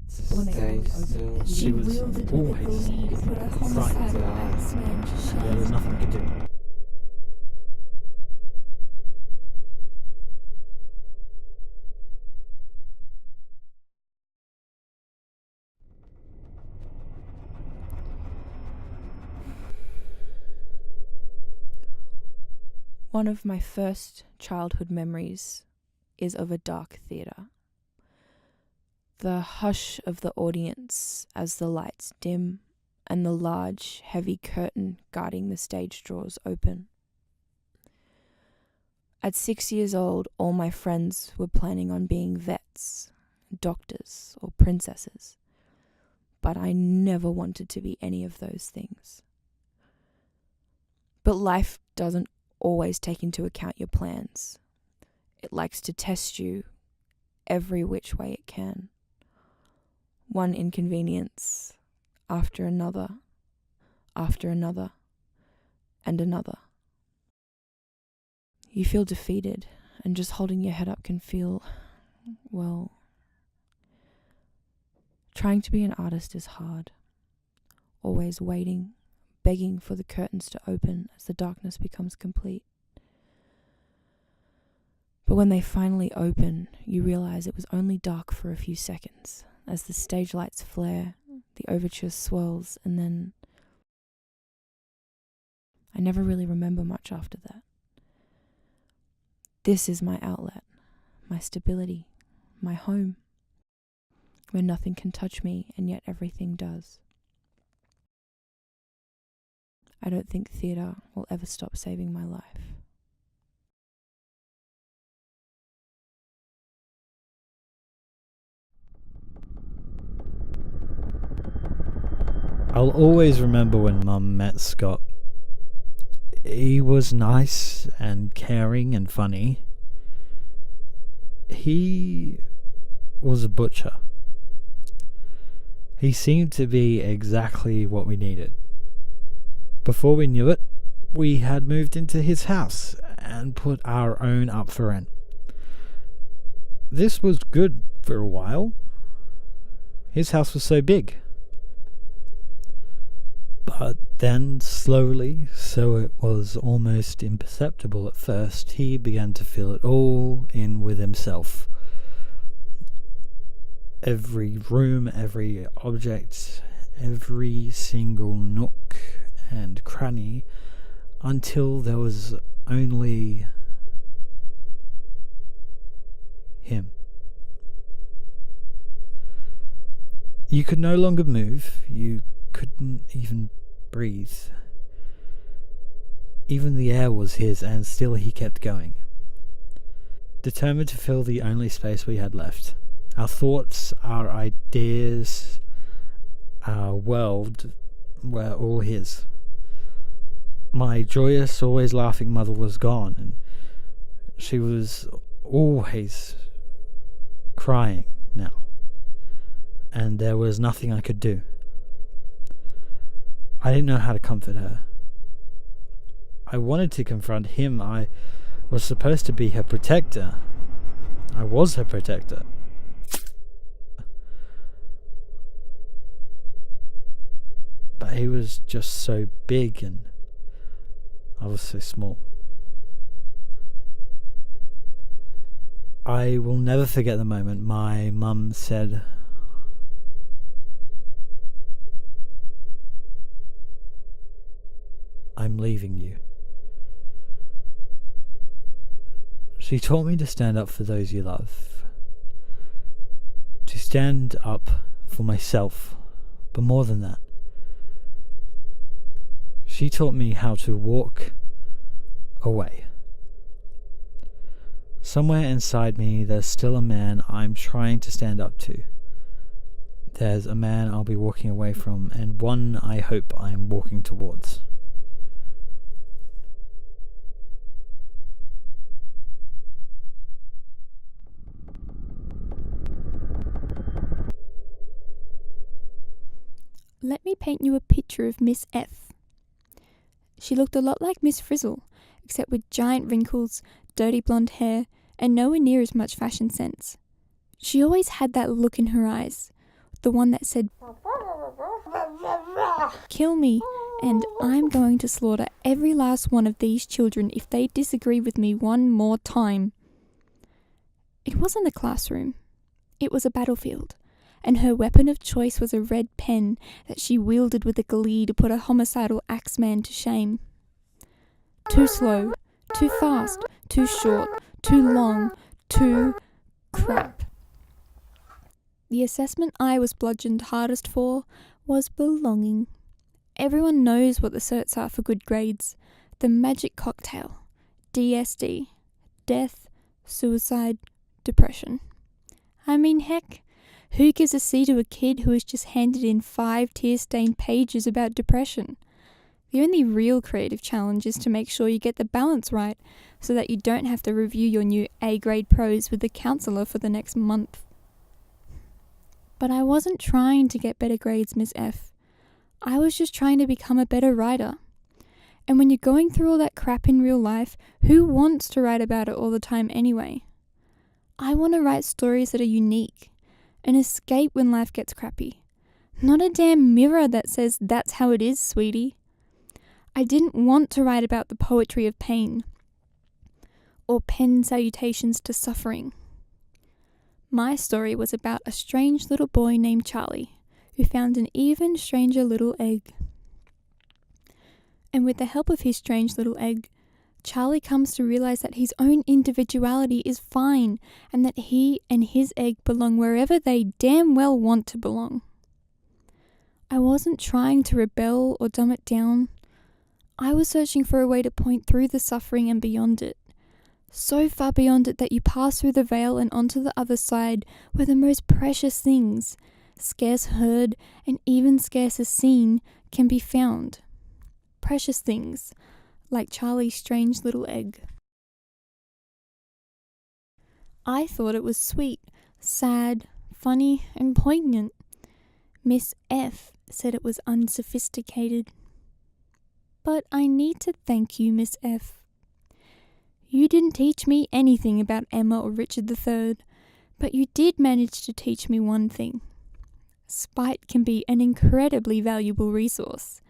Stay still. She was always right. There was nothing I could do. One of my first childhood memories is of a dark theatre. The hush of the audience as the lights dim and the large, heavy curtain guarding the stage draws open. At 6 years old, all my friends were planning on being vets, doctors, or princesses, but I never wanted to be any of those things. But life doesn't always take into account your plans. It likes to test you every which way it can. One inconvenience after another, and another. You feel defeated, and just holding your head up can feel, well, trying to be an artist is hard. Always waiting, begging for the curtains to open as the darkness becomes complete. But when they finally open, you realize it was only dark for a few seconds, as the stage lights flare, the overture swirls, and then I never really remember much after that. This is my outlet, my stability, my home, where nothing can touch me and yet everything does. I don't think theatre will ever stop saving my life. I'll always remember when Mum met Scott. He was nice and caring and funny. He was a butcher. He seemed to be exactly what we needed. Before we knew it, we had moved into his house and put our own up for rent. This was good for a while. His house was so big. But then slowly, so it was almost imperceptible at first, he began to fill it all in with himself. Every room, every object, every single nook and cranny, until there was only him. You could no longer move. You couldn't even breathe. Even the air was his, and still he kept going. Determined to fill the only space we had left. Our thoughts, our ideas, our world were all his. My joyous, always laughing mother was gone, and she was always crying now. And there was nothing I could do. I didn't know how to comfort her. I wanted to confront him. I was supposed to be her protector. I was her protector. But he was just so big and I was so small. I will never forget the moment my mum said, "I'm leaving you." She taught me to stand up for those you love. To stand up for myself, but more than that. She taught me how to walk away. Somewhere inside me, there's still a man I'm trying to stand up to. There's a man I'll be walking away from, and one I hope I'm walking towards. Let me paint you a picture of Miss F. She looked a lot like Miss Frizzle, except with giant wrinkles, dirty blonde hair, and nowhere near as much fashion sense. She always had that look in her eyes, the one that said, "Kill me, and I'm going to slaughter every last one of these children if they disagree with me one more time." It wasn't a classroom. It was a battlefield, and her weapon of choice was a red pen that she wielded with a glee to put a homicidal axeman to shame. Too slow, too fast, too short, too long, too crap. The assessment I was bludgeoned hardest for was belonging. Everyone knows what the certs are for good grades. The magic cocktail. DSD. Death, suicide, depression. I mean, heck, who gives a C to a kid who has just handed in 5 tear-stained pages about depression? The only real creative challenge is to make sure you get the balance right so that you don't have to review your new A-grade prose with the counsellor for the next month. But I wasn't trying to get better grades, Miss F. I was just trying to become a better writer. And when you're going through all that crap in real life, who wants to write about it all the time anyway? I want to write stories that are unique, an escape when life gets crappy. Not a damn mirror that says, "That's how it is, sweetie." I didn't want to write about the poetry of pain, or pen salutations to suffering. My story was about a strange little boy named Charlie, who found an even stranger little egg. And with the help of his strange little egg, Charlie comes to realize that his own individuality is fine, and that he and his egg belong wherever they damn well want to belong. I wasn't trying to rebel or dumb it down. I was searching for a way to point through the suffering and beyond it. So far beyond it that you pass through the veil and onto the other side, where the most precious things, scarce heard and even scarcer seen, can be found. Precious things, like Charlie's strange little egg. I thought it was sweet, sad, funny, and poignant. Miss F said it was unsophisticated. But I need to thank you, Miss F. You didn't teach me anything about Emma or Richard III, but you did manage to teach me one thing. Spite can be an incredibly valuable resource.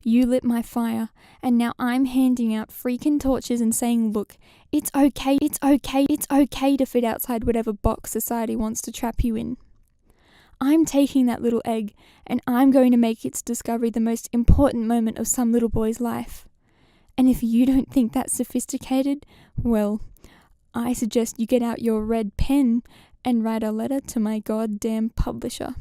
You lit my fire, and now I'm handing out freaking torches and saying, look, it's okay to fit outside whatever box society wants to trap you in. I'm taking that little egg, and I'm going to make its discovery the most important moment of some little boy's life. And if you don't think that's sophisticated, well, I suggest you get out your red pen and write a letter to my goddamn publisher.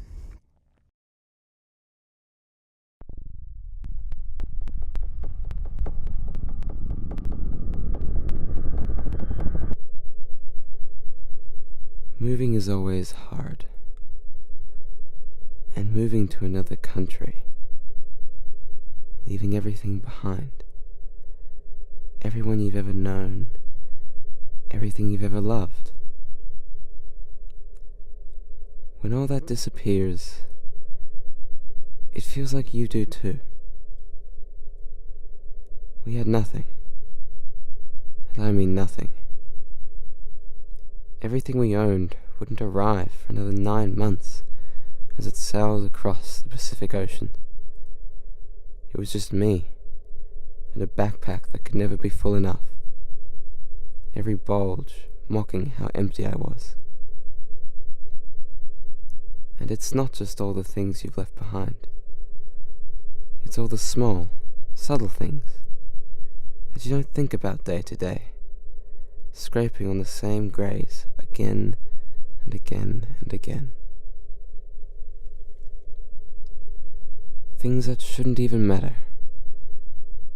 Moving is always hard. And moving to another country, leaving everything behind. Everyone you've ever known, everything you've ever loved. When all that disappears, it feels like you do too. We had nothing, and I mean nothing. Everything we owned wouldn't arrive for another 9 months as it sailed across the Pacific Ocean. It was just me, and a backpack that could never be full enough, every bulge mocking how empty I was. And it's not just all the things you've left behind. It's all the small, subtle things that you don't think about day to day, scraping on the same graze again and again and again. Things that shouldn't even matter.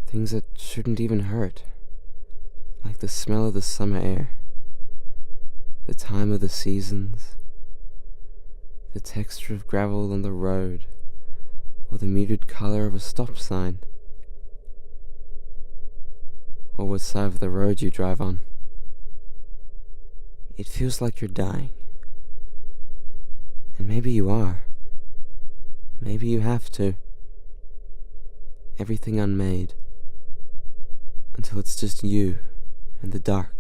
Things that shouldn't even hurt. Like the smell of the summer air, the time of the seasons, the texture of gravel on the road, or the muted color of a stop sign, or what side of the road you drive on. It feels like you're dying. And maybe you are. Maybe you have to. Everything unmade, until it's just you and the dark.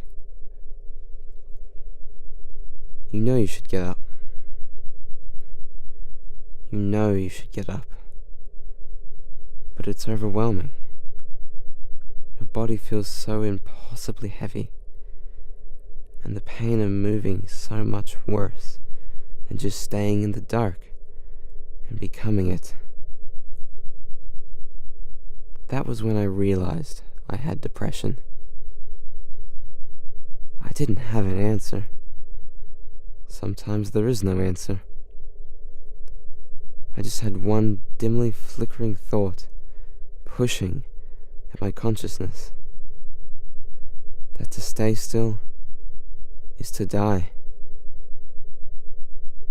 You know you should get up. You know you should get up, but it's overwhelming. Your body feels so impossibly heavy, and the pain of moving is so much worse than just staying in the dark and becoming it. That was when I realized I had depression. I didn't have an answer. Sometimes there is no answer. I just had one dimly flickering thought pushing at my consciousness, that to stay still is to die.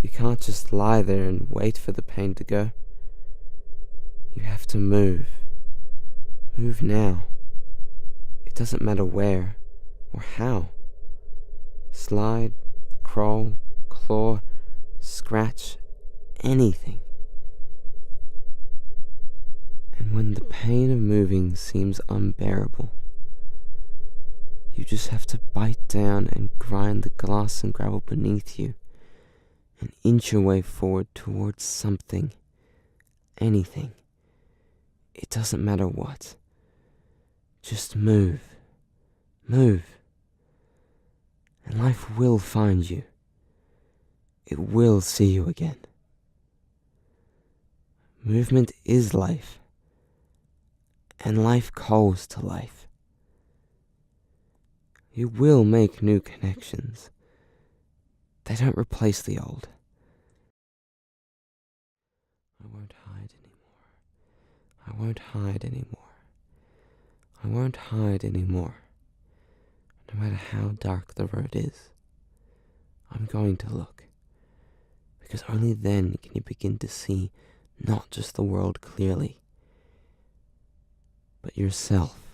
You can't just lie there and wait for the pain to go. You have to move. Move now. It doesn't matter where or how. Slide, crawl, claw, scratch, anything. And when the pain of moving seems unbearable, you just have to bite down and grind the glass and gravel beneath you and inch your way forward towards something, anything. It doesn't matter what. Just move. Move. And life will find you. It will see you again. Movement is life. And life calls to life. You will make new connections. They don't replace the old. I won't hide anymore. I won't hide anymore. I won't hide anymore. No matter how dark the road is, I'm going to look. Because only then can you begin to see not just the world clearly, but yourself.